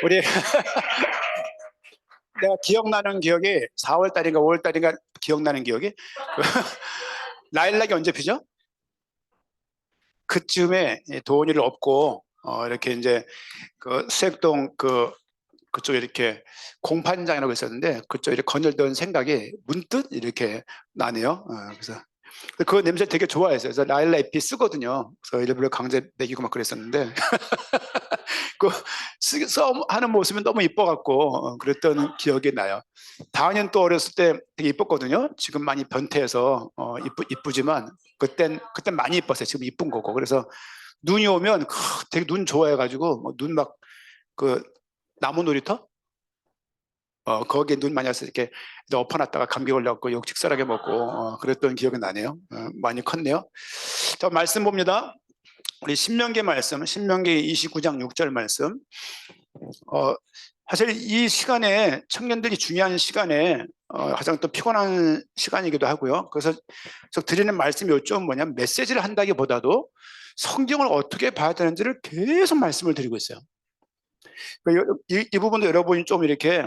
우리 내가 기억나는 기억이 4월 달인가 5월 달인가 기억나는 기억이 라일락이 언제 피죠? 그쯤에 도원이를 업고 이렇게 이제 그 수색동 그쪽에 이렇게 공판장이라고 있었는데 그쪽에 이렇게 거닐던 생각이 문득 이렇게 나네요. 그래서 그 냄새 되게 좋아했어요. 그래서 라일락 잎이 쓰거든요. 그래서 일부러 강제 먹이고 막 그랬었는데 그 하는 모습이 너무 이뻐갖고 그랬던 기억이 나요. 다은이는 또 어렸을 때 되게 이뻤거든요. 지금 많이 변태해서 이쁘지만 그땐 많이 이뻤어요. 지금 이쁜 거고. 그래서 눈이 오면 되게 눈 좋아해가지고 눈 막 그 나무 놀이터 거기에 눈 많이 와서 이렇게 엎어놨다가 감기 걸려갖고 욕직살하게 먹고 그랬던 기억이 나네요. 많이 컸네요. 자, 말씀 봅니다. 우리 신명기 말씀, 신명기 29장 6절 말씀. 사실 이 시간에 청년들이 중요한 시간에 가장 또 피곤한 시간이기도 하고요. 그래서 드리는 말씀이 요점 뭐냐면 메시지를 한다기보다도 성경을 어떻게 봐야 되는지를 계속 말씀을 드리고 있어요. 이 부분도 여러분이 좀 이렇게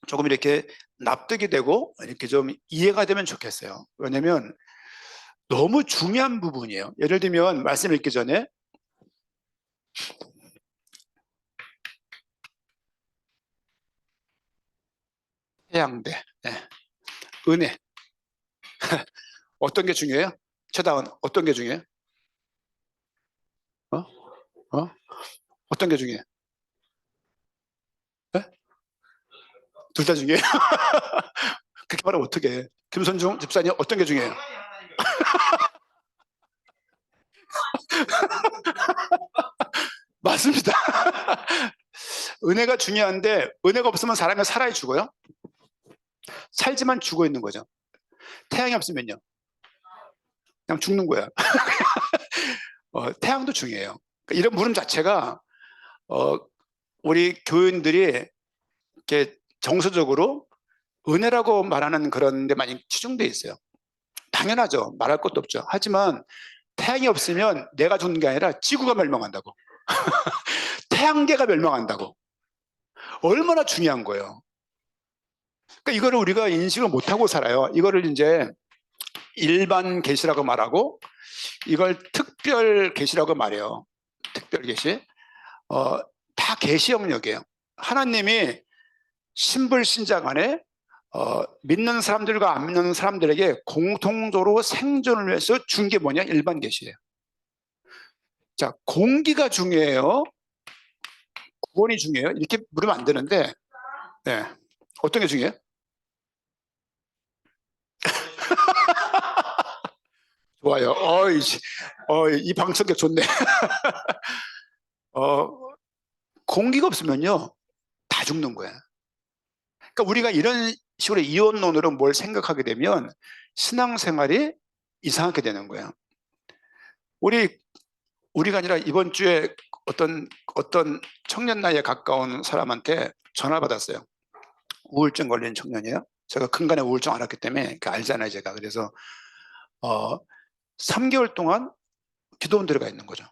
조금 이렇게 납득이 되고 이렇게 좀 이해가 되면 좋겠어요. 왜냐면 너무 중요한 부분이에요. 예를 들면 말씀 읽기 전에 태양대, 네. 은혜 어떤 게 중요해요? 최다은 어떤 게 중요해요? 어떤 게 중요해요? 네? 둘 다 중요해요? 그렇게 말하면 어떡해. 김선중 집사님 어떤 게 중요해요? 맞습니다. 은혜가 중요한데 은혜가 없으면 사람이 살아야 죽어요? 살지만 죽어 있는 거죠. 태양이 없으면요? 그냥 죽는 거야. 태양도 중요해요. 그러니까 이런 물음 자체가 우리 교인들이 이렇게 정서적으로 은혜라고 말하는 그런 데 많이 치중돼 있어요. 당연하죠. 말할 것도 없죠. 하지만 태양이 없으면 내가 죽는 게 아니라 지구가 멸망한다고. 태양계가 멸망한다고. 얼마나 중요한 거예요. 그러니까 이거를 우리가 인식을 못하고 살아요. 이거를 이제 일반 계시라고 말하고 이걸 특별 계시라고 말해요. 특별 계시. 다 계시 영역이에요. 하나님이 신불 신자 간에 믿는 사람들과 안 믿는 사람들에게 공통적으로 생존을 위해서 준 게 뭐냐? 일반 계시예요. 자, 공기가 중요해요? 구원이 중요해요? 이렇게 물으면 안 되는데, 네. 어떤 게 중요해요? 좋아요. 이 방청객 좋네. 공기가 없으면요, 다 죽는 거야. 그러니까 우리가 이런 식으로 이원론으로 뭘 생각하게 되면 신앙생활이 이상하게 되는 거예요. 우리가 아니라 이번 주에 어떤 청년 나이에 가까운 사람한테 전화 받았어요. 우울증 걸린 청년이에요. 제가 근간에 우울증 알았기 때문에 알잖아요, 제가. 그래서 3개월 동안 기도원 들어가 있는 거죠.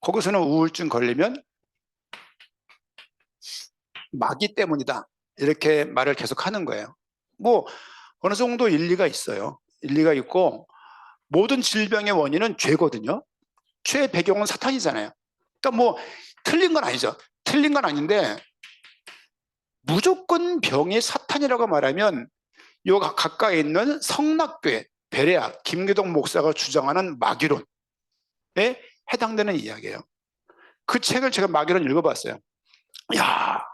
거기서는 우울증 걸리면 마귀 때문이다, 이렇게 말을 계속 하는 거예요. 뭐 어느 정도 일리가 있어요. 일리가 있고 모든 질병의 원인은 죄거든요. 죄의 배경은 사탄이잖아요. 그러니까 뭐 틀린 건 아니죠. 틀린 건 아닌데 무조건 병이 사탄이라고 말하면 요 가까이 있는 성낙교회 베레아 김기동 목사가 주장하는 마귀론에 해당되는 이야기예요. 그 책을 제가 마귀론 읽어봤어요. 야,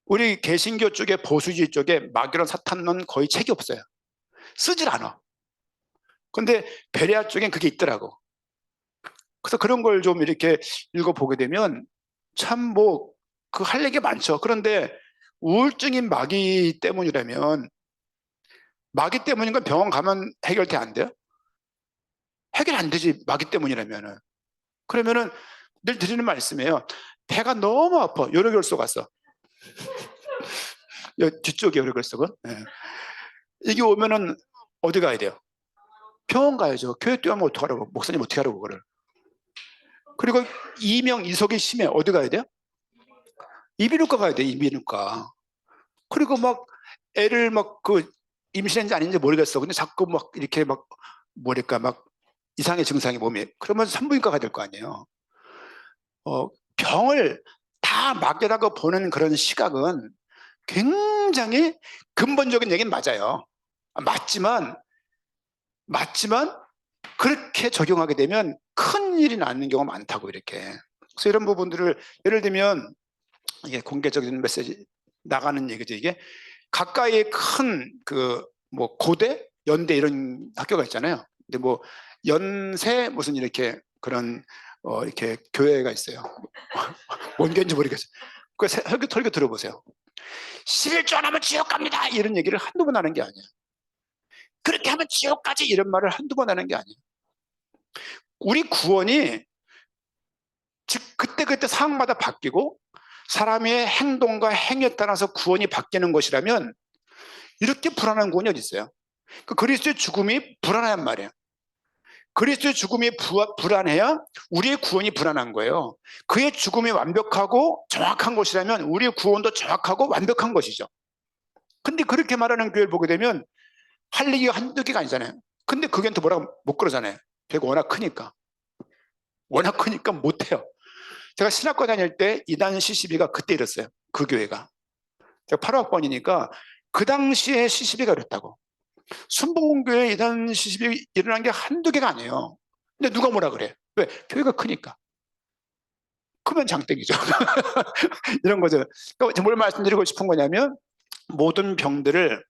우리 개신교 쪽에 보수주의 쪽에 마귀론 사탄론 거의 책이 없어요. 쓰질 않아. 근데 베레아 쪽엔 그게 있더라고. 그래서 그런 걸 좀 이렇게 읽어보게 되면 참 뭐 그 할 얘기 많죠. 그런데 우울증인 마귀 때문이라면 마귀 때문인 건 병원 가면 해결돼 안 돼요? 해결 안 되지, 마귀 때문이라면은. 그러면은 늘 드리는 말씀이에요. 배가 너무 아파. 요로결석 왔어. 뒤쪽에 요로결석은. 네. 이게 오면은 어디 가야 돼요? 병원 가야죠. 교회 뛰어가면 어떡하라고. 목사님 어떻게 하라고 그걸. 그리고 이명이석이 심해. 어디 가야 돼요? 이비인후과 가야 돼. 이비인후과. 그리고 막 애를 막 그 임신했는지 아닌지 모르겠어. 근데 자꾸 막 이렇게 막 뭐랄까 막 이상의 증상이 몸에. 그러면 산부인과 가야 될 거 아니에요. 병을 다 막연하고 보는 그런 시각은 굉장히 근본적인 얘기는 맞아요. 맞지만 그렇게 적용하게 되면 큰 일이 나는 경우가 많다고 이렇게. 그래서 이런 부분들을 예를 들면 이게 공개적인 메시지 나가는 얘기죠. 이게 가까이에 큰 그 뭐 고대, 연대 이런 학교가 있잖아요. 근데 뭐 연세 무슨 이렇게 그런 이렇게 교회가 있어요. 뭔 교회인지 모르겠어요. 그 설교 들어보세요. 11조 안 하면 지옥 갑니다. 이런 얘기를 한두 번 하는 게 아니에요. 그렇게 하면 지옥까지 이런 말을 한두 번 하는 게 아니에요. 우리 구원이 즉 그때그때 상황마다 바뀌고 사람의 행동과 행위에 따라서 구원이 바뀌는 것이라면 이렇게 불안한 구원이 어디 있어요? 그 그리스도의 죽음이 불안한 말이에요. 그리스도의 죽음이 불안해야 우리의 구원이 불안한 거예요. 그의 죽음이 완벽하고 정확한 것이라면 우리의 구원도 정확하고 완벽한 것이죠. 근데 그렇게 말하는 교회를 보게 되면 할 얘기가 한두 개가 아니잖아요. 근데 그게 또 뭐라고 못 그러잖아요. 교회가 워낙 크니까 못해요. 제가 신학과 다닐 때 이단 시시비가 그때 이랬어요. 그 교회가. 제가 8학번이니까 그 당시에 시시비가 이랬다고. 순복음교회 이단 시시비 일어난 게 한두 개가 아니에요. 근데 누가 뭐라 그래? 왜? 교회가 크니까. 크면 장땡이죠. 이런 거죠. 그러니까 뭘 말씀드리고 싶은 거냐면 모든 병들을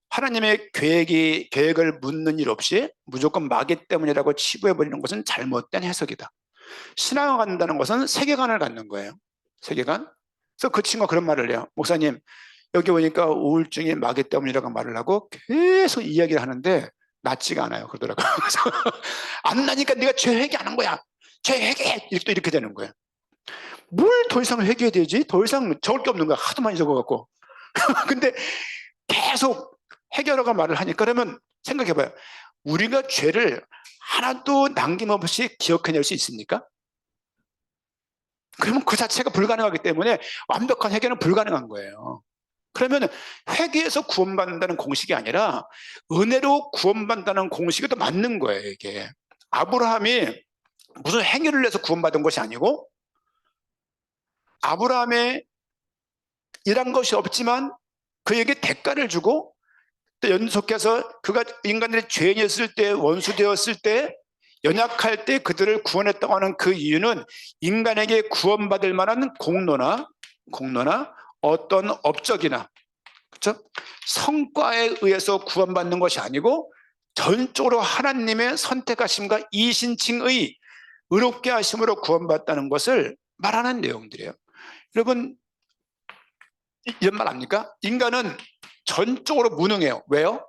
하나님의 계획을 묻는 일 없이 무조건 마귀 때문이라고 치부해버리는 것은 잘못된 해석이다. 신앙을 갖는다는 것은 세계관을 갖는 거예요. 세계관. 그래서 그 친구가 그런 말을 해요. 목사님, 여기 오니까 우울증이 마귀 때문이라고 말을 하고 계속 이야기를 하는데 낫지가 않아요. 그러더라고요. 안 나니까 네가 죄 회개 안 한 거야. 죄 회개! 이렇게 되는 거예요. 뭘 더 이상 회개해야 되지? 더 이상 적을 게 없는 거야. 하도 많이 적어갖고. 근데 계속 해결하고 말을 하니까 그러면 생각해봐요. 우리가 죄를 하나도 남김없이 기억해낼 수 있습니까? 그러면 그 자체가 불가능하기 때문에 완벽한 해결은 불가능한 거예요. 그러면 회개에서 구원받는다는 공식이 아니라 은혜로 구원받는다는 공식이 더 맞는 거예요. 이게 아브라함이 무슨 행위를 해서 구원받은 것이 아니고 아브라함의 일한 것이 없지만 그에게 대가를 주고 또 연속해서 그가 인간들의 죄인이었을 때 원수 되었을 때 연약할 때 그들을 구원했다고 하는 그 이유는 인간에게 구원받을 만한 공로나 어떤 업적이나 그렇죠? 성과에 의해서 구원받는 것이 아니고 전적으로 하나님의 선택하심과 이신칭의 의롭게 하심으로 구원받다는 것을 말하는 내용들이에요. 여러분 이런 말 압니까? 인간은 전적으로 무능해요. 왜요?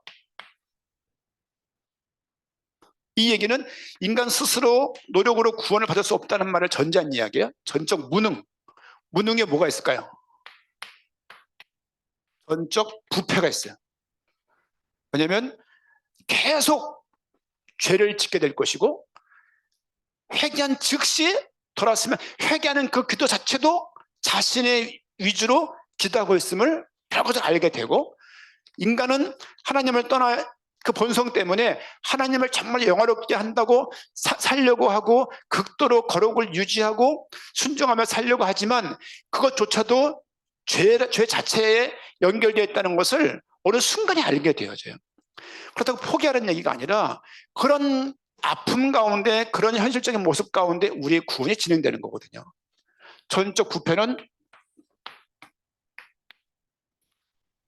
이 얘기는 인간 스스로 노력으로 구원을 받을 수 없다는 말을 전제한 이야기예요. 전적 무능. 무능에 뭐가 있을까요? 전적 부패가 있어요. 왜냐하면 계속 죄를 짓게 될 것이고 회개한 즉시 돌아왔으면 회개하는 그 기도 자체도 자신의 위주로 기도하고 있음을 결국은 알게 되고 인간은 하나님을 떠나 그 본성 때문에 하나님을 정말 영화롭게 한다고 살려고 하고 극도로 거룩을 유지하고 순종하며 살려고 하지만 그것조차도 죄 자체에 연결되어 있다는 것을 어느 순간에 알게 되어져요. 그렇다고 포기하는 얘기가 아니라 그런 아픔 가운데 그런 현실적인 모습 가운데 우리의 구원이 진행되는 거거든요. 전적 부패는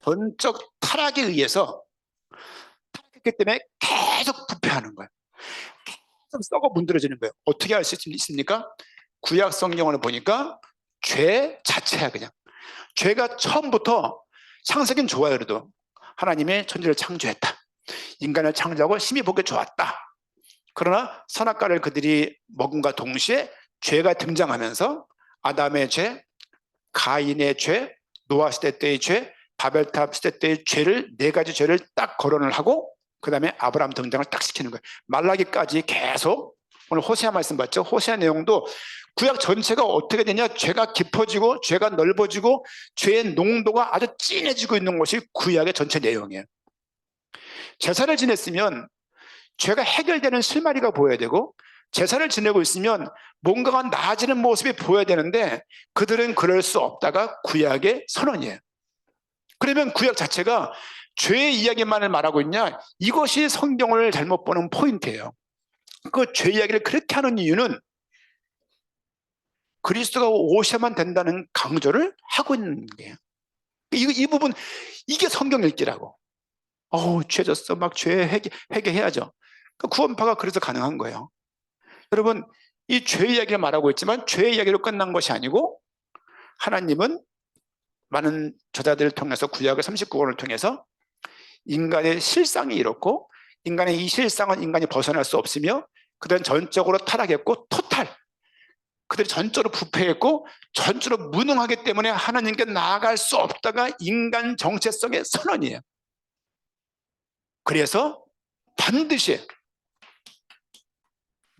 전적 타락에 의해서 타락했기 때문에 계속 부패하는 거예요. 계속 썩어 문드러지는 거예요. 어떻게 할 수 있습니까? 구약 성경을 보니까 죄 자체야 그냥. 죄가 처음부터 창세기는 좋아요. 그래도 하나님의 천지를 창조했다. 인간을 창조하고 심히 보기 좋았다. 그러나 선악과를 그들이 먹음과 동시에 죄가 등장하면서 아담의 죄, 가인의 죄, 노아 시대 때의 죄, 바벨탑 시대 때의 죄를 네 가지 죄를 딱 거론을 하고 그 다음에 아브라함 등장을 딱 시키는 거예요. 말라기까지 계속 오늘 호세아 말씀 봤죠? 호세아 내용도 구약 전체가 어떻게 되냐? 죄가 깊어지고 죄가 넓어지고 죄의 농도가 아주 진해지고 있는 것이 구약의 전체 내용이에요. 제사를 지냈으면 죄가 해결되는 실마리가 보여야 되고, 제사를 지내고 있으면 뭔가가 나아지는 모습이 보여야 되는데 그들은 그럴 수 없다가 구약의 선언이에요. 그러면 구약 자체가 죄의 이야기만을 말하고 있냐? 이것이 성경을 잘못 보는 포인트예요. 그 죄 이야기를 그렇게 하는 이유는 그리스도가 오셔야만 된다는 강조를 하고 있는 거예요. 이 부분, 이게 성경 읽기라고. 죄 졌어. 막 죄 회개해야죠. 구원파가 그래서 가능한 거예요. 여러분, 이 죄 이야기를 말하고 있지만 죄 이야기로 끝난 것이 아니고, 하나님은 많은 저자들을 통해서 구약의 39권을 통해서 인간의 실상이 이렇고, 인간의 이 실상은 인간이 벗어날 수 없으며, 그들은 전적으로 타락했고 토탈, 그들이 전적으로 부패했고 전적으로 무능하기 때문에 하나님께 나아갈 수 없다가 인간 정체성의 선언이에요. 그래서 반드시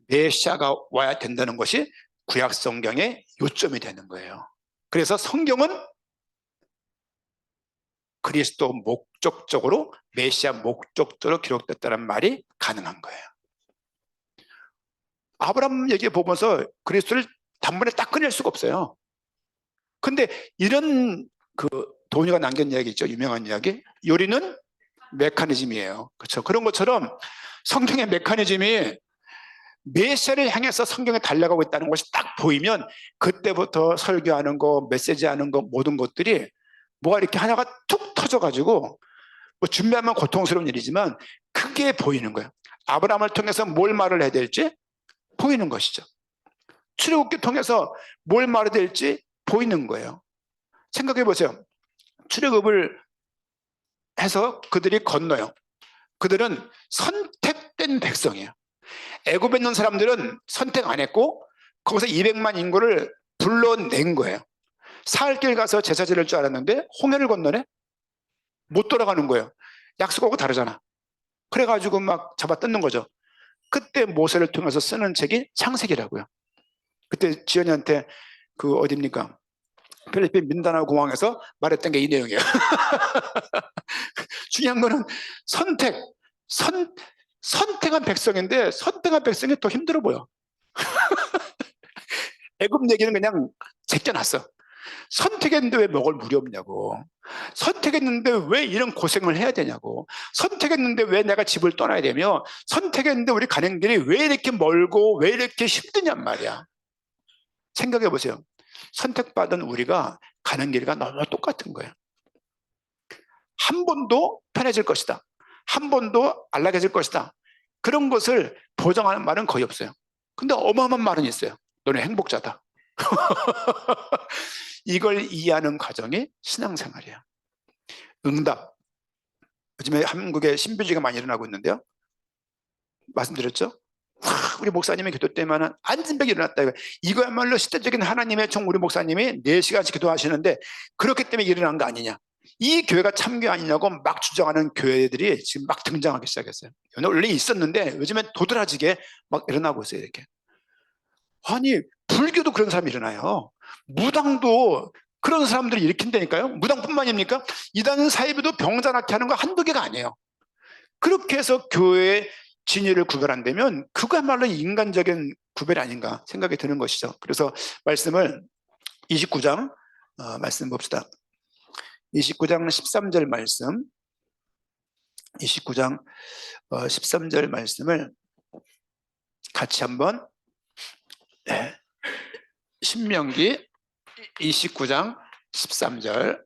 메시아가 와야 된다는 것이 구약 성경의 요점이 되는 거예요. 그래서 성경은 그리스도 목적적으로, 메시아 목적적으로 기록됐다는 말이 가능한 거예요. 아브라함 얘기 보면서 그리스도를 단번에 딱 꺼낼 수가 없어요. 근데 이런 도니가 남긴 이야기 있죠. 유명한 이야기. 요리는 메커니즘이에요. 그렇죠. 그런 것처럼 성경의 메커니즘이 메시아를 향해서 성경에 달려가고 있다는 것이 딱 보이면 그때부터 설교하는 거, 메시지하는 거, 모든 것들이 뭐가 이렇게 하나가 툭 터져가지고, 뭐 준비하면 고통스러운 일이지만 그게 보이는 거예요. 아브라함을 통해서 뭘 말을 해야 될지 보이는 것이죠. 출애굽기 통해서 뭘 말해야 될지 보이는 거예요. 생각해 보세요. 출애굽을 해서 그들이 건너요. 그들은 선택된 백성이에요. 애굽에 있는 사람들은 선택 안 했고 거기서 200만 인구를 불러낸 거예요. 사흘길 가서 제사 지낼 줄 알았는데 홍해를 건너네? 못 돌아가는 거예요. 약속하고 다르잖아. 그래가지고 막 잡아 뜯는 거죠. 그때 모세를 통해서 쓰는 책이 창세기라고요. 그때 지연이한테 어딥니까? 필리핀 민다나오 공항에서 말했던 게 이 내용이에요. 중요한 거는 선택한 백성인데 선택한 백성이 더 힘들어 보여. 애굽 얘기는 그냥 제껴놨어. 선택했는데 왜 먹을 물이 없냐고. 선택했는데 왜 이런 고생을 해야 되냐고. 선택했는데 왜 내가 집을 떠나야 되며, 선택했는데 우리 가는 길이 왜 이렇게 멀고 왜 이렇게 힘드냔 말이야. 생각해 보세요. 선택받은 우리가 가는 길과 너무 똑같은 거예요. 한 번도 편해질 것이다, 한 번도 안락해질 것이다, 그런 것을 보장하는 말은 거의 없어요. 근데 어마어마한 말은 있어요. 너네 행복자다. 이걸 이해하는 과정이 신앙생활이에요. 응답. 요즘에 한국에 신비주의가 많이 일어나고 있는데요. 말씀드렸죠? 우리 목사님의 기도 때문에 안진병이 일어났다. 이거야말로 시대적인 하나님의 종 우리 목사님이 4시간씩 기도하시는데 그렇기 때문에 일어난 거 아니냐. 이 교회가 참교 아니냐고 막 주장하는 교회들이 지금 막 등장하기 시작했어요. 원래 있었는데 요즘엔 도드라지게 막 일어나고 있어요. 이렇게. 아니 불교도 그런 사람이 일어나요. 무당도 그런 사람들이 일으킨다니까요. 무당뿐만입니까? 이단 사이비도 병자 낳게 하는 거 한두 개가 아니에요. 그렇게 해서 교회의 진위를 구별한다면 그거야말로 인간적인 구별 아닌가 생각이 드는 것이죠. 그래서 말씀을 29장 말씀 봅시다. 29장 13절 말씀, 29장 13절 말씀을 같이 한번, 신명기 29장 13절.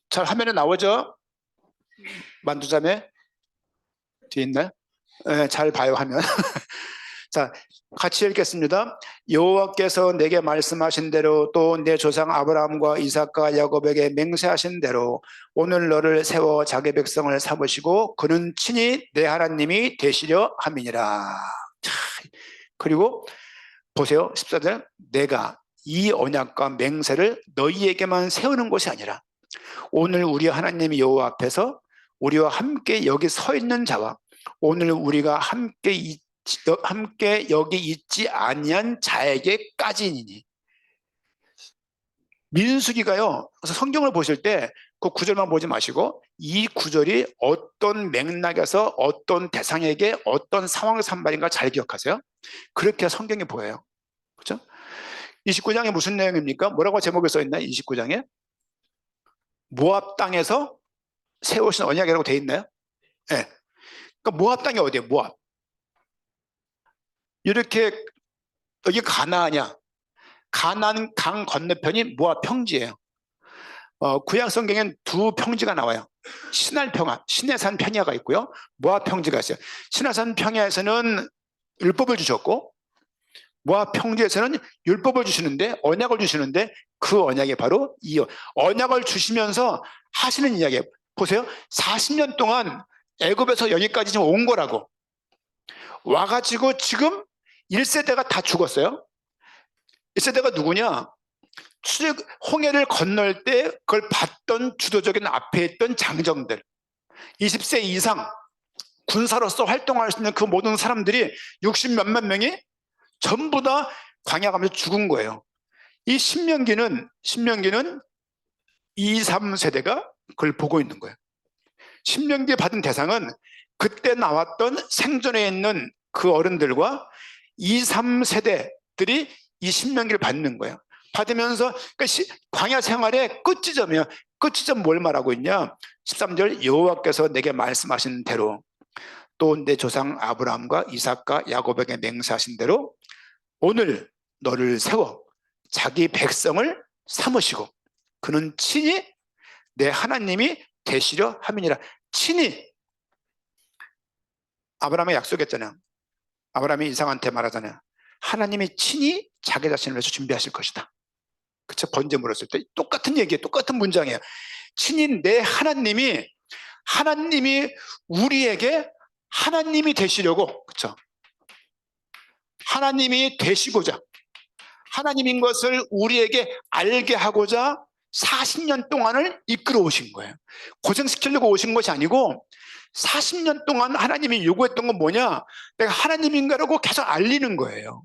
잘 화면에 나오죠? 만두자매 뒤에 있나요? 네, 잘 봐요 화면. 자, 같이 읽겠습니다. 여호와께서 내게 말씀하신 대로 또 내 조상 아브라함과 이삭과 야곱에게 맹세하신 대로 오늘 너를 세워 자기 백성을 삼으시고 그는 친히 내 하나님이 되시려 함이니라. 자, 그리고 보세요. 14절. 내가 이 언약과 맹세를 너희에게만 세우는 것이 아니라 오늘 우리 하나님 여호와 앞에서 우리와 함께 여기 서 있는 자와 오늘 우리가 함께 이 함께 여기 있지 아니한 자에게까지니니. 민수기가요. 그래서 성경을 보실 때 그 구절만 보지 마시고 이 구절이 어떤 맥락에서 어떤 대상에게 어떤 상황에서 한 말인가 잘 기억하세요. 그렇게 성경이 보여요. 그렇죠? 29장에 무슨 내용입니까? 뭐라고 제목이 써 있나요? 29장에 모압 땅에서 세우신 언약이라고 돼 있나요? 네. 그러니까 모압 땅이 어디예요? 모압. 이렇게 여기 가나안이야. 가나안 강 건너편이 모압 평지예요. 구약 성경엔 두 평지가 나와요. 시내산 평야가 있고요. 모압 평지가 있어요. 시내산 평야에서는 율법을 주셨고 모압 평지에서는 율법을 주시는데 언약을 주시는데 그 언약이 바로 이 언약을 주시면서 하시는 이야기예요. 보세요. 40년 동안 애굽에서 여기까지 지금 온 거라고. 와가지고 지금 1세대가 다 죽었어요. 1세대가 누구냐? 홍해를 건널 때 그걸 봤던 주도적인 앞에 있던 장정들, 20세 이상 군사로서 활동할 수 있는 그 모든 사람들이 60 몇만 명이 전부 다 광야 가면서 죽은 거예요. 이 신명기는 2, 3세대가 그걸 보고 있는 거예요. 신명기에 받은 대상은 그때 나왔던 생존에 있는 그 어른들과 2, 3세대들이 이 신명기를 받는 거예요. 받으면서 그러니까 광야 생활의 끝지점이야. 끝지점 뭘 말하고 있냐? 13절 여호와께서 내게 말씀하신 대로 또 내 조상 아브라함과 이삭과 야곱에게 맹세하신 대로 오늘 너를 세워 자기 백성을 삼으시고 그는 친히 내 하나님이 되시려 함이니라. 친히 아브라함이 약속했잖아요. 아브라함이 이삭한테 말하잖아요. 하나님이 친히 자기 자신을 위해서 준비하실 것이다. 그쵸? 번제 물었을 때 똑같은 얘기예요. 똑같은 문장이에요. 친히 내 하나님이 우리에게 하나님이 되시려고, 그쵸? 하나님이 되시고자 하나님인 것을 우리에게 알게 하고자 40년 동안을 이끌어 오신 거예요. 고생시키려고 오신 것이 아니고 40년 동안 하나님이 요구했던 건 뭐냐? 내가 하나님인가라고 계속 알리는 거예요.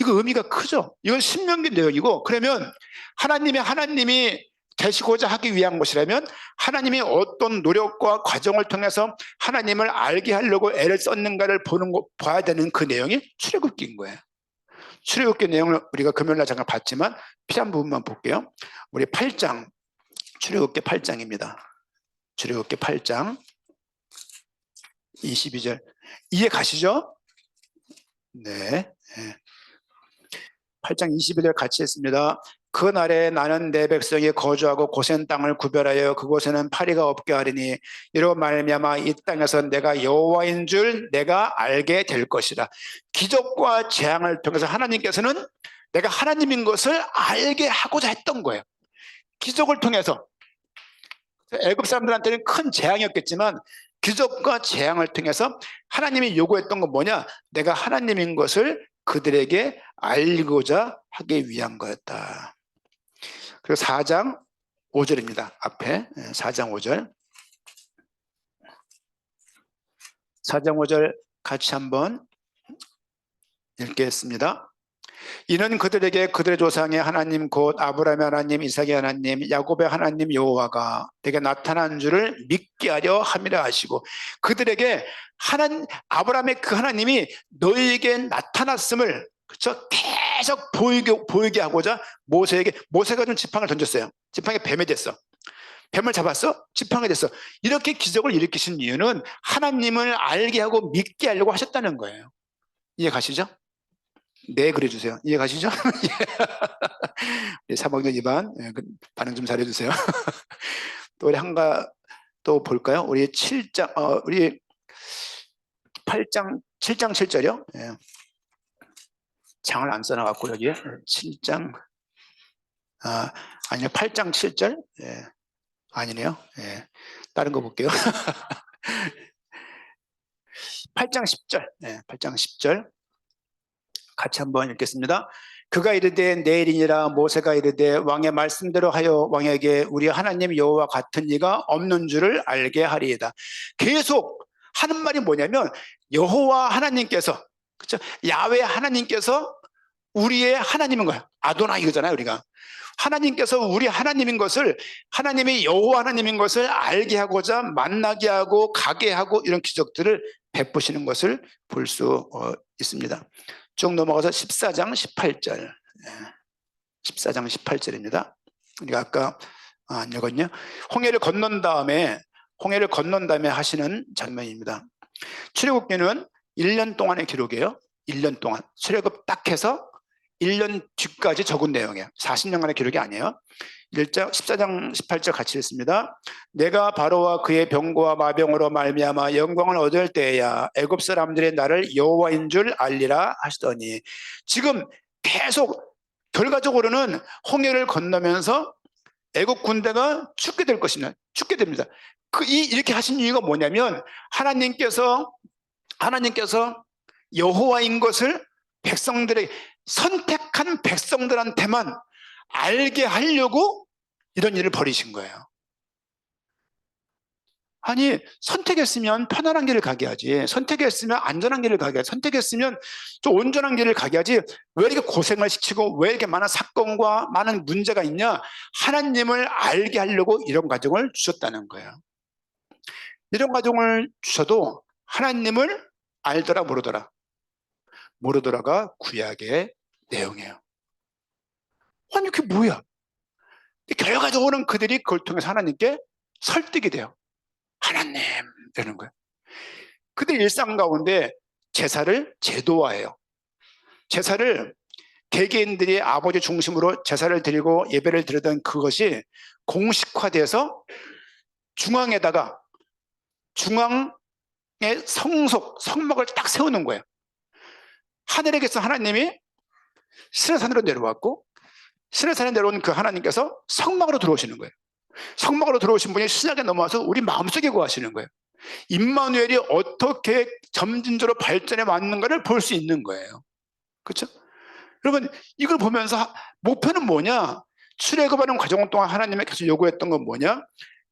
이거 의미가 크죠? 이건 신명기 내용이고, 그러면 하나님이 되시고자 하기 위한 것이라면 하나님이 어떤 노력과 과정을 통해서 하나님을 알게 하려고 애를 썼는가를 봐야 되는 그 내용이 출애굽기인 거예요. 출애굽기 내용을 우리가 금요일날 잠깐 봤지만 필요한 부분만 볼게요. 우리 8장, 출애굽기 8장입니다. 출애굽기 8장 22절 이해 가시죠? 네. 8장 22절 같이 했습니다. 그날에 나는 내 백성이 거주하고 고센 땅을 구별하여 그곳에는 파리가 없게 하리니 이로 말미암아 이 땅에서 내가 여호와인 줄 내가 알게 될 것이다. 기적과 재앙을 통해서 하나님께서는 내가 하나님인 것을 알게 하고자 했던 거예요. 기적을 통해서. 애굽 사람들한테는 큰 재앙이었겠지만 기적과 재앙을 통해서 하나님이 요구했던 건 뭐냐? 내가 하나님인 것을 그들에게 알고자 하기 위한 거였다. 그리고 4장 5절입니다. 앞에 4장 5절 4장 5절 같이 한번 읽겠습니다. 이는 그들에게 그들의 조상의 하나님 곧 아브라함의 하나님 이삭의 하나님 야곱의 하나님 여호와가 내게 나타난 줄을 믿게 하려 함이라 하시고, 그들에게 아브라함의 그 하나님이 너희에게 나타났음을, 그렇죠? 계속 보이게 하고자 모세가 좀 지팡이를 던졌어요. 지팡이 뱀이 됐어. 뱀을 잡았어? 지팡이 됐어. 이렇게 기적을 일으키신 이유는 하나님을 알게 하고 믿게 하려고 하셨다는 거예요. 이해 가시죠? 네, 그래주세요. 이해 가시죠? 3학년 2반 반응 좀 잘해주세요. 또 우리 또 볼까요? 우리 7장 우리 8장 7장 7절이요. 예. 장을 안 써놔갖고 여기에 7장 아니요 8장 7절 예. 아니네요. 예. 다른 거 볼게요. 8장 10절 예. 8장 10절 같이 한번 읽겠습니다. 그가 이르되 내일이니라 모세가 이르되 왕의 말씀대로 하여 왕에게 우리 하나님 여호와 같은 이가 없는 줄을 알게 하리이다. 계속 하는 말이 뭐냐면 여호와 하나님께서, 그렇죠? 야훼 하나님께서 우리의 하나님인 거야. 아도나 이거잖아요. 우리가 하나님께서 우리 하나님인 것을, 하나님이 여호와 하나님인 것을 알게 하고자 만나게 하고 가게 하고 이런 기적들을 베푸시는 것을 볼 수 있습니다. 쭉 넘어가서 14장 18절 14장 18절입니다. 우리가 아까 안 읽었냐? 홍해를 건넌 다음에 하시는 장면입니다. 출애굽기는 1년 동안의 기록이에요. 1년 동안 출애굽 딱 해서 1년 뒤까지 적은 내용이에요. 40년간의 기록이 아니에요. 14장 18절 같이 읽습니다. 내가 바로와 그의 병거와 마병으로 말미암아 영광을 얻을 때야 애굽 사람들이 나를 여호와인 줄 알리라 하시더니, 지금 계속 결과적으로는 홍해를 건너면서 애국 군대가 죽게 될 것입니다. 죽게 됩니다. 이렇게 하신 이유가 뭐냐면 하나님께서 여호와인 것을 백성들에게, 선택한 백성들한테만 알게 하려고 이런 일을 벌이신 거예요. 아니, 선택했으면 편안한 길을 가게 하지, 선택했으면 안전한 길을 가게 하지, 선택했으면 좀 온전한 길을 가게 하지, 왜 이렇게 고생을 시키고 왜 이렇게 많은 사건과 많은 문제가 있냐? 하나님을 알게 하려고 이런 과정을 주셨다는 거예요. 이런 과정을 주셔도 하나님을 알더라 모르더라가 구약의 내용이에요. 아니 그게 뭐야? 결과적으로는 그들이 그걸 통해서 하나님께 설득이 돼요. 하나님 되는 거예요. 그들 일상 가운데 제사를 제도화해요. 제사를 개개인들이 아버지 중심으로 제사를 드리고 예배를 드리던 그것이 공식화돼서 중앙에 성막을 딱 세우는 거예요. 하늘에게서 하나님이 시내산으로 내려왔고, 시내산에 내려온 그 하나님께서 성막으로 들어오시는 거예요. 성막으로 들어오신 분이 신약에 넘어와서 우리 마음속에 거하시는 거예요. 임마누엘이 어떻게 점진적으로 발전해 왔는가를 볼 수 있는 거예요. 그렇죠? 여러분, 이걸 보면서 목표는 뭐냐? 출애굽하는 과정 동안 하나님이 계속 요구했던 건 뭐냐?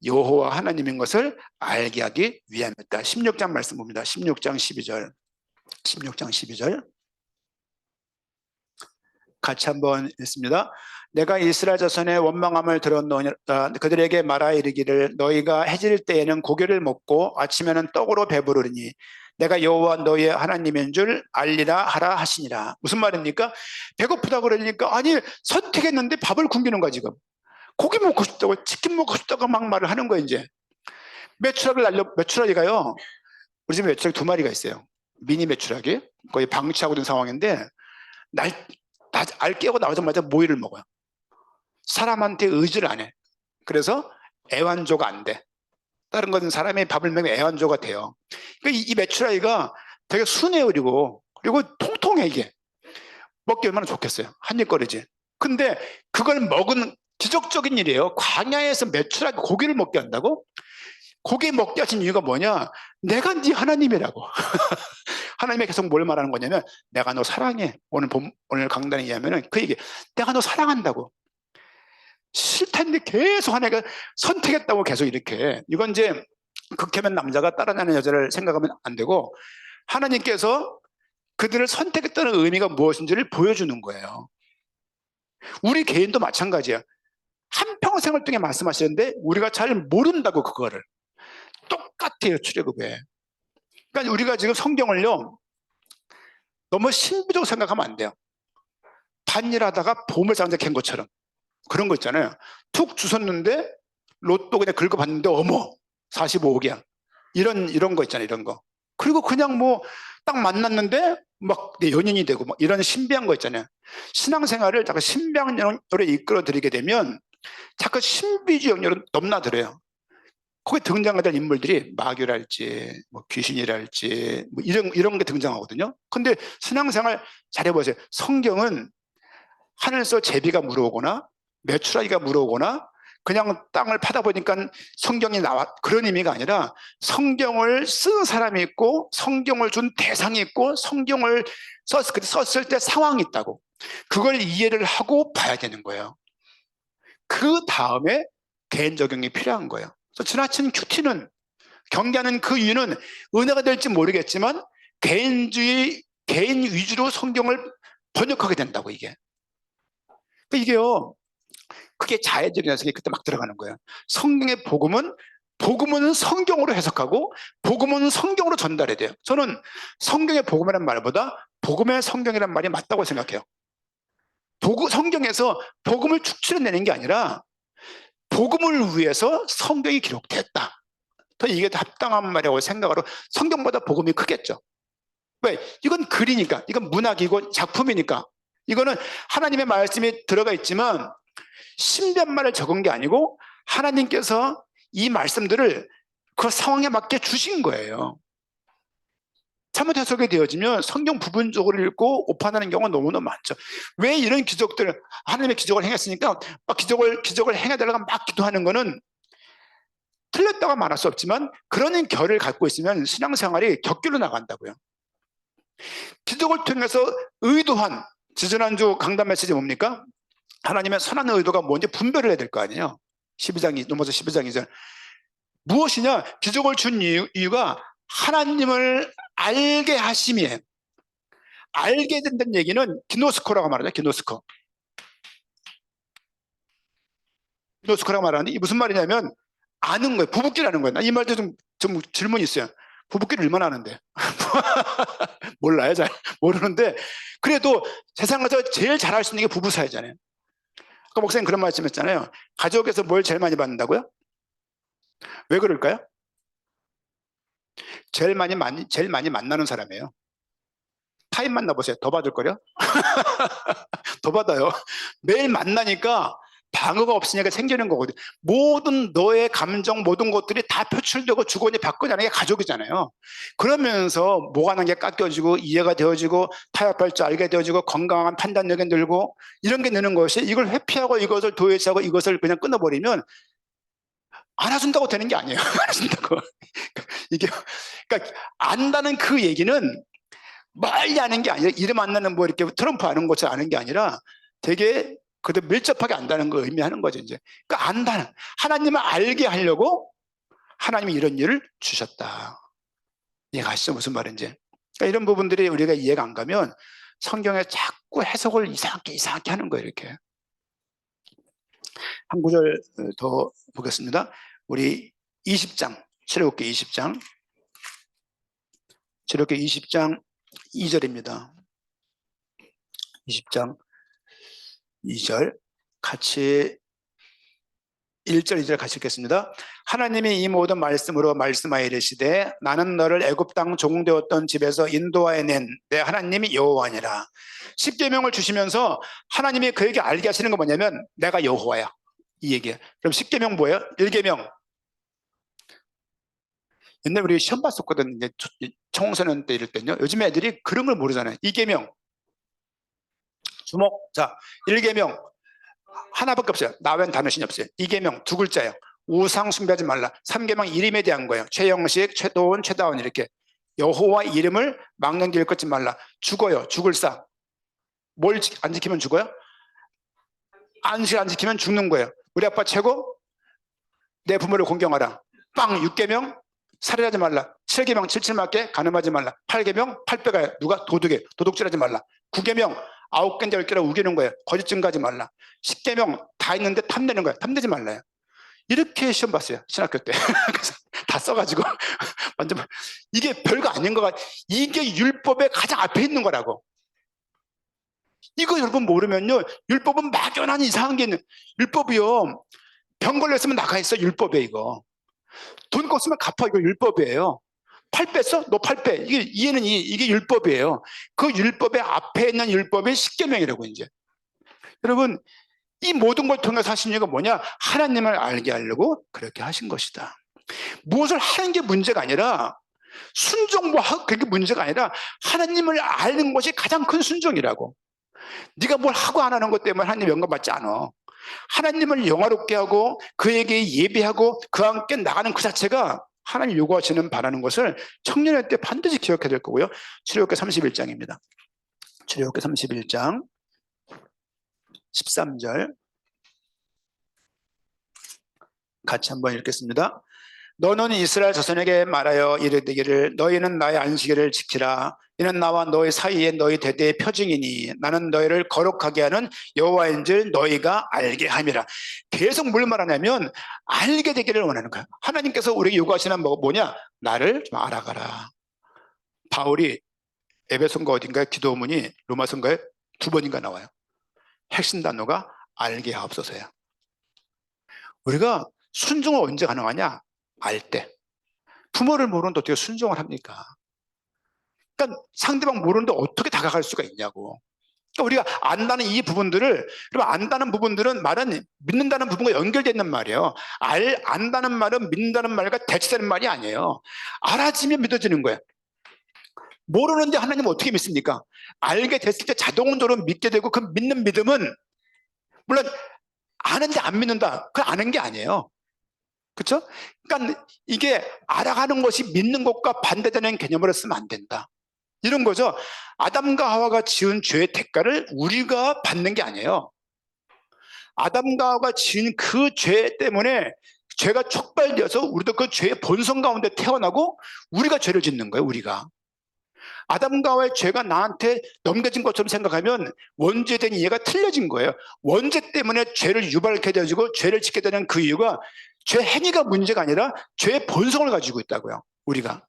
여호와 하나님인 것을 알게 하기 위함이었다. 16장 말씀 봅니다. 16장 12절 같이 한번 읽습니다. 내가 이스라엘 자손의 원망함을 들었노니 그들에게 말하 이르기를 너희가 해질 때에는 고기를 먹고 아침에는 떡으로 배부르니 내가 여호와 너희의 하나님인 줄 알리라 하라 하시니라. 무슨 말입니까? 배고프다 그러니까, 아니 선택했는데 밥을 굶기는 거야. 지금 고기 먹고 싶다고, 치킨 먹고 싶다고 막 말을 하는 거예요. 이제 메추라기가요, 우리 집에 메추라기 2마리가 있어요. 미니 메추라기, 거의 방치하고 있는 상황인데 알 깨고 나오자마자 모이를 먹어요. 사람한테 의지를 안 해. 그래서 애완조가 안 돼. 다른 건 사람이 밥을 먹으면 애완조가 돼요. 그러니까 이 메추라기가 되게 순해요. 그리고 통통해. 이게 먹기 얼마나 좋겠어요. 한입거리지. 근데 그걸 먹은 기적적인 일이에요. 광야에서 메추라기 고기를 먹게 한다고? 고기 먹게 하신 이유가 뭐냐? 내가 네 하나님이라고. 하나님이 계속 뭘 말하는 거냐면 내가 너 사랑해. 오늘 강단에 의하면 그 얘기, 내가 너 사랑한다고. 싫다는데 계속 하나님가 선택했다고 계속 이렇게. 이건 이제 극혐한 남자가 따라다니는 여자를 생각하면 안 되고, 하나님께서 그들을 선택했다는 의미가 무엇인지를 보여주는 거예요. 우리 개인도 마찬가지야. 한평생을 통해 말씀하시는데 우리가 잘 모른다고. 그거를 똑같아요. 출애굽에. 그러니까 우리가 지금 성경을요 너무 신비적으로 생각하면 안 돼요. 밭일하다가 보물상자 캔 것처럼 그런 거 있잖아요. 툭 주웠는데 로또 그냥 긁어봤는데 어머 45억이야. 이런 거 있잖아요. 이런 거. 그리고 그냥 뭐 딱 만났는데 막 연인이 되고 막 이런 신비한 거 있잖아요. 신앙생활을 자꾸 신비한 영역으로 이끌어 드리게 되면 자꾸 신비주의 영역으로 넘나들어요. 거기 등장하던 인물들이 마귀랄지 뭐 귀신이랄지 뭐 이런 게 등장하거든요. 근데 신앙생활 잘해보세요. 성경은 하늘에서 제비가 물어오거나 메추라기가 물어오거나 그냥 땅을 파다 보니까 성경이 나와, 그런 의미가 아니라 성경을 쓴 사람이 있고 성경을 준 대상이 있고 성경을 썼을 때 상황이 있다고. 그걸 이해를 하고 봐야 되는 거예요. 그 다음에 개인 적용이 필요한 거예요. 그래서 지나친 큐티는 경계하는 그 이유는 은혜가 될지 모르겠지만 개인 위주로 성경을 번역하게 된다고. 이게요, 그게 자연적인 해석이 그때 막 들어가는 거예요. 성경의 복음은 성경으로 해석하고 복음은 성경으로 전달해야 돼요. 저는 성경의 복음이라는 말보다 복음의 성경이라는 말이 맞다고 생각해요. 성경에서 복음을 축출해내는 게 아니라 복음을 위해서 성경이 기록됐다, 더 이게 더 합당한 말이라고 생각하러 성경보다 복음이 크겠죠. 왜? 이건 글이니까, 이건 문학이고 작품이니까. 이거는 하나님의 말씀이 들어가 있지만 신변말을 적은 게 아니고 하나님께서 이 말씀들을 그 상황에 맞게 주신 거예요. 잘못 해석이 되어지면 성경 부분적으로 읽고 오판하는 경우가 너무너무 많죠. 왜 이런 기적들, 하나님의 기적을 행했으니까 막 기적을 행해달라고 막 기도하는 거는 틀렸다고 말할 수 없지만 그런 결을 갖고 있으면 신앙생활이 격결로 나간다고요. 기적을 통해서 의도한, 지지난주 강단 메시지 뭡니까? 하나님의 선한 의도가 뭔지 분별을 해야 될 거 아니에요. 12장, 넘어서 12장 2절. 무엇이냐? 기적을 준 이유가 하나님을 알게 하심이에요. 알게 된다는 얘기는 기노스코라고 말하죠. 기노스코라고 말하는데 이게 무슨 말이냐면 아는 거예요. 부부끼리라는 거예요. 이 말도 좀 질문이 있어요. 부부끼리 얼마나 아는데? 몰라요. 잘 모르는데 그래도 세상에서 제일 잘할 수 있는 게 부부 사이잖아요. 아까 목사님 그런 말씀했잖아요. 가족에서 뭘 제일 많이 받는다고요? 왜 그럴까요? 제일 많이 만나는 사람이에요. 타인 만나보세요. 더 받을 거요? 더 받아요. 매일 만나니까 방어가 없으니까 생기는 거거든요. 모든 너의 감정, 모든 것들이 다 표출되고 주거니 받거니 하는 게 가족이잖아요. 그러면서 뭐가 난 게 깎여지고 이해가 되어지고 타협할 줄 알게 되어지고 건강한 판단력이 늘고 이런 게 느는 것이, 이걸 회피하고 이것을 도외시하고 이것을 그냥 끊어버리면 알아준다고 되는 게 아니에요. 알아준다고. 이게, 그러니까 안다는 그 얘기는 멀리 아는 게 아니라 이름 만나는 뭐 이렇게 트럼프 아는 것을 아는 게 아니라 되게 그들 밀접하게 안다는 걸 의미하는 거죠. 이제 그러니까 안다는, 하나님을 알게 하려고 하나님이 이런 일을 주셨다. 이해가시죠? 무슨 말인지. 그러니까 이런 부분들이 우리가 이해가 안 가면 성경에 자꾸 해석을 이상하게 하는 거예요. 이렇게. 한 구절 더 보겠습니다. 우리 20장, 출애굽기 20장 2절입니다. 20장 2절 같이 1절 2절 같이 읽겠습니다. 하나님이 이 모든 말씀으로 말씀하여 이르시되 나는 너를 애굽 땅 종되었던 집에서 인도하여 낸 내 하나님이 여호와니라. 십계명을 주시면서 하나님이 그에게 알게 하시는 건 뭐냐면 내가 여호와야, 이 얘기예요. 그럼 십계명 뭐예요? 1계명. 옛날에 우리 시험 봤었거든. 이제 청소년 때 이럴 때는요. 요즘 애들이 그런 걸 모르잖아요. 2계명 주목. 자, 1계명 하나밖에 없어요. 나 외엔 다른 신이 없어요. 2계명 두 글자예요. 우상 숭배하지 말라. 3계명 이름에 대한 거예요. 최영식, 최도원, 최다원 이렇게. 여호와 이름을 막는 길 걷지 말라. 죽어요. 죽을 사. 뭘 안 지키면 죽어요? 안식 안 지키면 죽는 거예요. 우리 아빠 최고? 내 부모를 공경하라. 빵. 6계명 살인하지 말라. 7계명 칠칠 맞게 간음하지 말라. 8계명 팔배가 누가 도둑이에요. 도둑질하지 말라. 9계명 9개인데 10개라 우기는 거예요. 거짓 증거하지 말라. 10계명 다 있는데 탐내는 거예요. 탐내지 말라요. 이렇게 시험 봤어요. 신학교 때. 그래서 다 써가지고 완전 이게 별거 아닌 거가, 이게 율법의 가장 앞에 있는 거라고. 이거 여러분 모르면요, 율법은 막연한 이상한 게 있는, 율법이요, 병 걸렸으면 나가 있어. 율법에 이거 돈 껐으면 갚아. 이거 율법이에요. 팔 뺐어? 너 팔 빼. 이게 율법이에요. 그 율법의 앞에 있는 율법이 십계명이라고. 이제 여러분, 이 모든 걸 통해서 하신 이유가 뭐냐? 하나님을 알게 하려고 그렇게 하신 것이다. 무엇을 하는 게 문제가 아니라, 순종 그게 문제가 아니라 하나님을 아는 것이 가장 큰 순종이라고. 네가 뭘 하고 안 하는 것 때문에 하나님 영광 받지 않아. 하나님을 영화롭게 하고 그에게 예배하고 그와 함께 나가는 그 자체가 하나님 요구하시는 바라는 것을 청년의 때 반드시 기억해야 될 거고요. 출애굽기 31장입니다. 출애굽기 31장 13절 같이 한번 읽겠습니다. 너는 이스라엘 자손에게 말하여 이르기를 너희는 나의 안식일을 지키라. 이는 나와 너희 사이에 너희 대대의 표징이니 나는 너희를 거룩하게 하는 여호와인 줄 너희가 알게 함이라. 계속 뭘 말하냐면 알게 되기를 원하는 거야. 하나님께서 우리에게 요구하시는 뭐냐? 나를 좀 알아가라. 바울이 에베소인가 어딘가에 기도문이 로마서인가에 2번인가 나와요. 핵심 단어가 알게 하옵소서야. 우리가 순종을 언제 가능하냐? 알 때. 부모를 모르는데 어떻게 순종을 합니까? 그러니까 상대방 모르는데 어떻게 다가갈 수가 있냐고. 그러니까 우리가 안다는 이 부분들을, 그럼 안다는 부분들은 말은 믿는다는 부분과 연결되어 있는 말이에요. 안다는 말은 믿는다는 말과 대치되는 말이 아니에요. 알아지면 믿어지는 거예요. 모르는데 하나님 어떻게 믿습니까? 알게 됐을 때 자동적으로 믿게 되고, 그 믿는 믿음은 물론 아는데 안 믿는다, 그건 아는 게 아니에요. 그렇죠? 그러니까 이게 알아가는 것이 믿는 것과 반대되는 개념으로 쓰면 안 된다, 이런 거죠. 아담과 하와가 지은 죄의 대가를 우리가 받는 게 아니에요. 아담과 하와가 지은 그 죄 때문에 죄가 촉발되어서 우리도 그 죄의 본성 가운데 태어나고 우리가 죄를 짓는 거예요. 우리가 아담과 하와의 죄가 나한테 넘겨진 것처럼 생각하면 원죄에 대한 이해가 틀려진 거예요. 원죄 때문에 죄를 유발하게 되어지고 죄를 짓게 되는 그 이유가 죄 행위가 문제가 아니라 죄의 본성을 가지고 있다고요. 우리가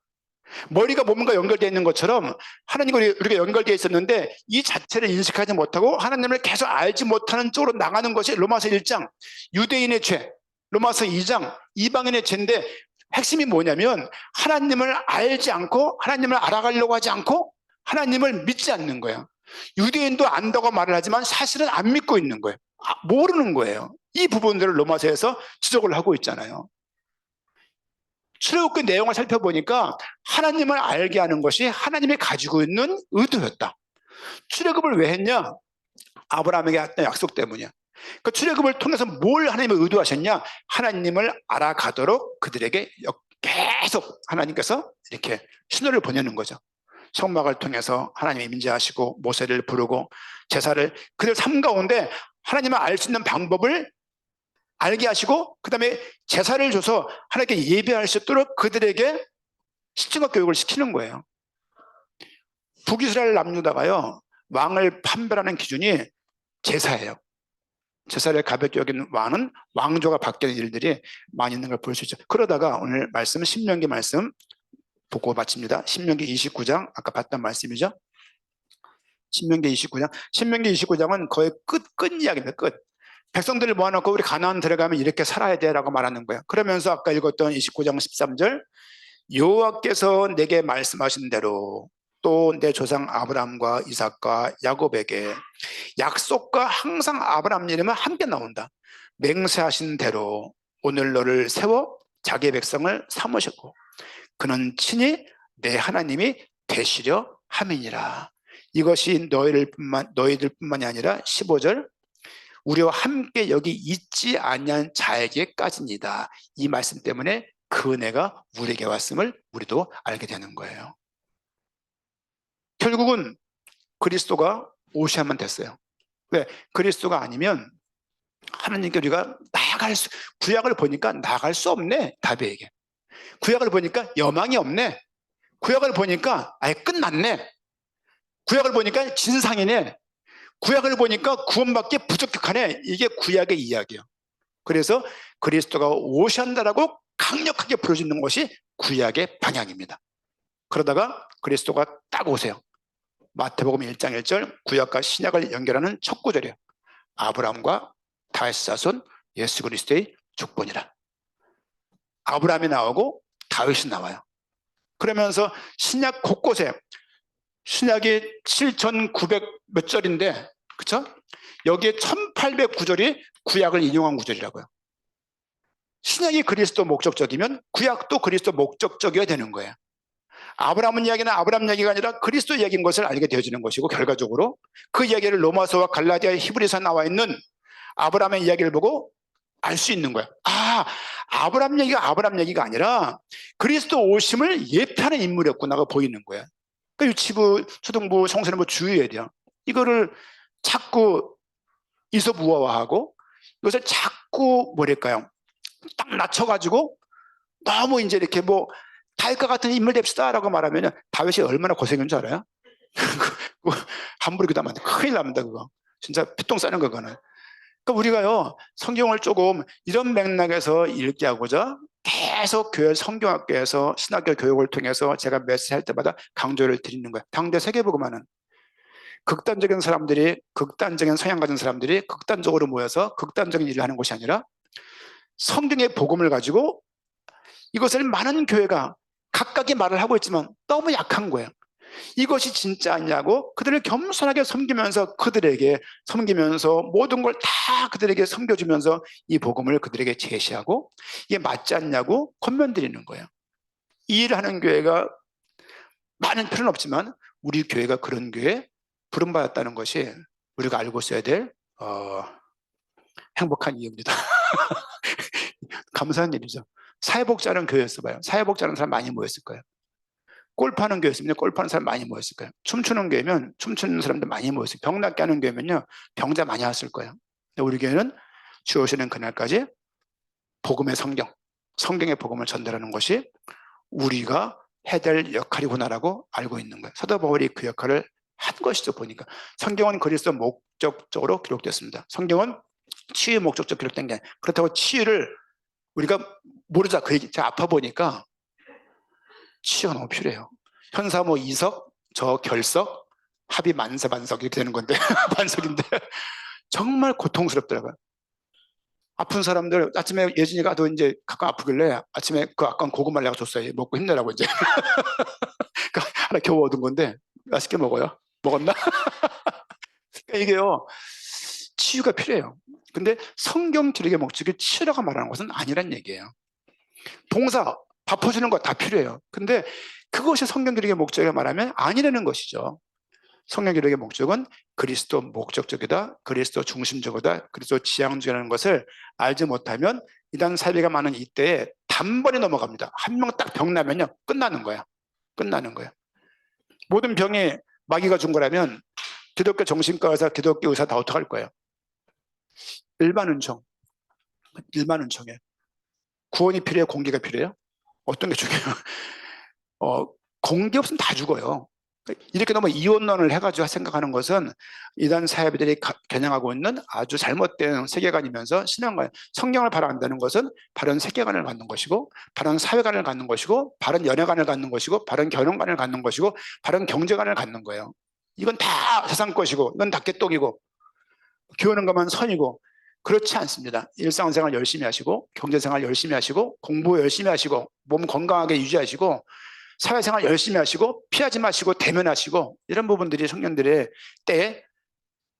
머리가 몸과 연결되어 있는 것처럼 하나님과 우리가 연결되어 있었는데 이 자체를 인식하지 못하고 하나님을 계속 알지 못하는 쪽으로 나가는 것이 로마서 1장 유대인의 죄, 로마서 2장 이방인의 죄인데, 핵심이 뭐냐면 하나님을 알지 않고 하나님을 알아가려고 하지 않고 하나님을 믿지 않는 거예요. 유대인도 안다고 말을 하지만 사실은 안 믿고 있는 거예요. 모르는 거예요. 이 부분들을 로마서에서 지적을 하고 있잖아요. 출애굽기 내용을 살펴보니까 하나님을 알게 하는 것이 하나님이 가지고 있는 의도였다. 출애굽을 왜 했냐? 아브라함에게 했던 약속 때문이야. 그 출애굽을 통해서 뭘 하나님이 의도하셨냐? 하나님을 알아가도록 그들에게 계속 하나님께서 이렇게 신호를 보내는 거죠. 성막을 통해서 하나님이 임재하시고 모세를 부르고 제사를, 그들 삶 가운데 하나님을 알 수 있는 방법을 알게 하시고 그 다음에 제사를 줘서 하나님께 예배할 수 있도록 그들에게 신청과 교육을 시키는 거예요. 북이스라엘 남유다가요, 왕을 판별하는 기준이 제사예요. 제사를 가볍게 여기는 왕은 왕조가 바뀌는 일들이 많이 있는 걸 볼 수 있죠. 그러다가 오늘 말씀은 신명기 말씀 보고 마칩니다. 신명기 29장 아까 봤던 말씀이죠. 신명기 29장은 거의 끝 이야기입니다. 끝. 백성들을 모아놓고 우리 가나안 들어가면 이렇게 살아야 돼 라고 말하는 거예요. 그러면서 아까 읽었던 29장 13절 여호와께서 내게 말씀하신 대로 또 내 조상 아브라함과 이삭과 야곱에게 약속과 항상 아브라함 이름은 함께 나온다. 맹세하신 대로 오늘 너를 세워 자기 백성을 삼으셨고 그는 친히 내 하나님이 되시려 함이니라. 이것이 너희들뿐만이 아니라 15절 우리와 함께 여기 있지 아니한 자에게까지니다. 이 말씀 때문에 그 은혜가 우리에게 왔음을 우리도 알게 되는 거예요. 결국은 그리스도가 오셔야만 됐어요. 왜? 그리스도가 아니면 하나님께 우리가 구약을 보니까 나아갈 수 없네. 다윗에게 구약을 보니까 여망이 없네. 구약을 보니까 아예 끝났네. 구약을 보니까 진상이네. 구약을 보니까 구원받기 부적격하네. 이게 구약의 이야기예요. 그래서 그리스도가 오셨다라고 강력하게 부르짖는 것이 구약의 방향입니다. 그러다가 그리스도가 딱 오세요. 마태복음 1장 1절 구약과 신약을 연결하는 첫 구절이에요. 아브라함과 다윗 자손 예수 그리스도의 족본이라. 아브라함이 나오고 다윗이 나와요. 그러면서 신약 곳곳에, 신약이 7,900 몇 절인데, 그쵸? 여기에 1,800구절이 구약을 인용한 구절이라고요. 신약이 그리스도 목적적이면 구약도 그리스도 목적적이어야 되는 거예요. 아브라함 이야기는 아브라함 이야기가 아니라 그리스도 이야기인 것을 알게 되어지는 것이고, 결과적으로 그 이야기를 로마서와 갈라디아, 히브리서에 나와 있는 아브라함의 이야기를 보고 알 수 있는 거야. 아브라함 얘기가 아니라 그리스도 오심을 예표하는 인물이었구나가 보이는 거야. 그러니까 유치부, 초등부, 청소년부 주의해야 돼요. 이거를 자꾸 이소부화하고 이것을 자꾸 뭐랄까요, 딱 낮춰가지고 너무 이제 이렇게 뭐 다윗과 같은 인물 됩시다라고 말하면 다윗이 얼마나 고생인 줄 알아요? 그거 함부로 그다음 큰일 납니다. 그거 진짜 피똥 싸는 거거는. 그러니까 우리가요 성경을 조금 이런 맥락에서 읽게 하고자 계속 교회 성경학교에서 신학교 교육을 통해서 제가 메시지할 때마다 강조를 드리는 거예요. 당대 세계복음화는 극단적인 사람들이, 극단적인 성향 가진 사람들이 극단적으로 모여서 극단적인 일을 하는 것이 아니라 성경의 복음을 가지고 이것을 많은 교회가 각각의 말을 하고 있지만 너무 약한 거예요. 이것이 진짜 아니냐고 그들을 겸손하게 섬기면서 그들에게 섬기면서 모든 걸 다 그들에게 섬겨주면서 이 복음을 그들에게 제시하고 이게 맞지 않냐고 권면드리는 거예요. 이 일을 하는 교회가 많은 필요는 없지만 우리 교회가 그런 교회에 부름받았다는 것이 우리가 알고 있어야 될 행복한 이유입니다. 감사한 일이죠. 사회복지하는 교회였어 봐요. 사회복지하는 사람 많이 모였을 거예요. 골프하는 교회였으면 골프하는 사람 많이 모였을 거예요. 춤추는 교회면 춤추는 사람들 많이 모였을 거예요. 병 낫게 하는 교회면요 병자 많이 왔을 거예요. 근데 우리 교회는 주 오시는 그날까지 복음의 성경의 복음을 전달하는 것이 우리가 해야 될 역할이구나라고 알고 있는 거예요. 사도 바울이 그 역할을 한 것이죠. 보니까 성경은 그리스도 목적적으로 기록됐습니다. 성경은 치유 목적적으로 기록된 게 아니에요. 그렇다고 치유를 우리가 모르자 그 얘기 제가 아파 보니까 치유가 너무 필요해요. 현사모 이석, 저 결석, 합이 만사반석 이렇게 되는 건데 반석인데 정말 고통스럽더라고요. 아픈 사람들 아침에 예진이가 너 이제 가끔 아프길래 아침에 그 아까운 고구마 내가 줬어요. 먹고 힘내라고 이제 하나 겨우 얻은 건데 맛있게 먹어요. 먹었나? 그러니까 이게요 치유가 필요해요. 근데 성경 기록의 목적이 치유라고 말하는 것은 아니란 얘기예요. 동사 밥 퍼주는 거 다 필요해요. 근데 그것이 성경 기록의 목적이라 말하면 아니라는 것이죠. 성경 기록의 목적은 그리스도 목적적이다, 그리스도 중심적이다, 그리스도 지향적이라는 것을 알지 못하면 이단 사례가 많은 이때에 단번에 넘어갑니다. 한 명 딱 병 나면요 끝나는 거야. 끝나는 거야. 모든 병이 마귀가 준 거라면 기독교 정신과 의사, 기독교 의사 다 어떡할 거예요? 일반 은총이에요. 구원이 필요해요? 공기가 필요해요? 어떤 게 중요해요? 공기 없으면 다 죽어요. 이렇게 너무 이원론을 해가지고 생각하는 것은 이단 사회들이 겨냥하고 있는 아주 잘못된 세계관이면서 신앙과 성경을 바라한다는 것은 바른 세계관을 갖는 것이고 바른 사회관을 갖는 것이고 바른 연애관을 갖는 것이고 바른 결혼관을 갖는 것이고 바른 경제관을 갖는 거예요. 이건 다 세상 것이고 이건 다 개똥이고 교훈하는 것만 선이고 그렇지 않습니다. 일상생활 열심히 하시고 경제생활 열심히 하시고 공부 열심히 하시고 몸 건강하게 유지하시고 사회생활 열심히 하시고 피하지 마시고 대면하시고 이런 부분들이 청년들의 때에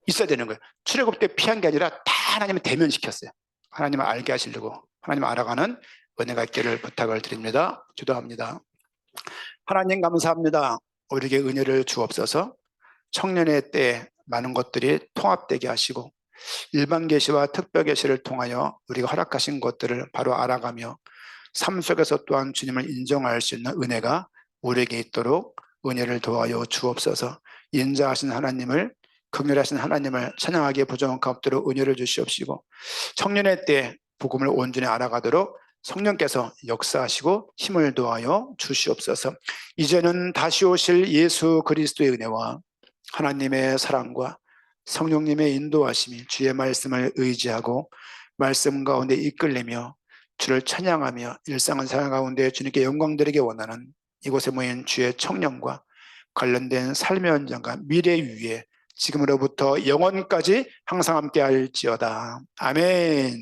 있어야 되는 거예요. 출애굽 때 피한 게 아니라 다 하나님을 대면시켰어요. 하나님을 알게 하시려고 하나님을 알아가는 은혜가 있기를 부탁을 드립니다. 기도합니다. 하나님 감사합니다. 우리에게 은혜를 주옵소서. 청년의 때에 많은 것들이 통합되게 하시고 일반 계시와 특별 계시를 통하여 우리가 허락하신 것들을 바로 알아가며 삶 속에서 또한 주님을 인정할 수 있는 은혜가 우리에게 있도록 은혜를 도와여 주옵소서. 인자하신 하나님을 긍휼하신 하나님을 찬양하기에 부족한 가운데로 은혜를 주시옵시고 청년의 때 복음을 온전히 알아가도록 성령께서 역사하시고 힘을 도하여 주시옵소서. 이제는 다시 오실 예수 그리스도의 은혜와 하나님의 사랑과 성령님의 인도하심이 주의 말씀을 의지하고 말씀 가운데 이끌리며 주를 찬양하며 일상을 살아가는 가운데 주님께 영광 드리기 원하는 이곳에 모인 주의 청년과 관련된 삶의 현장과 미래 위에 지금으로부터 영원까지 항상 함께 할지어다. 아멘.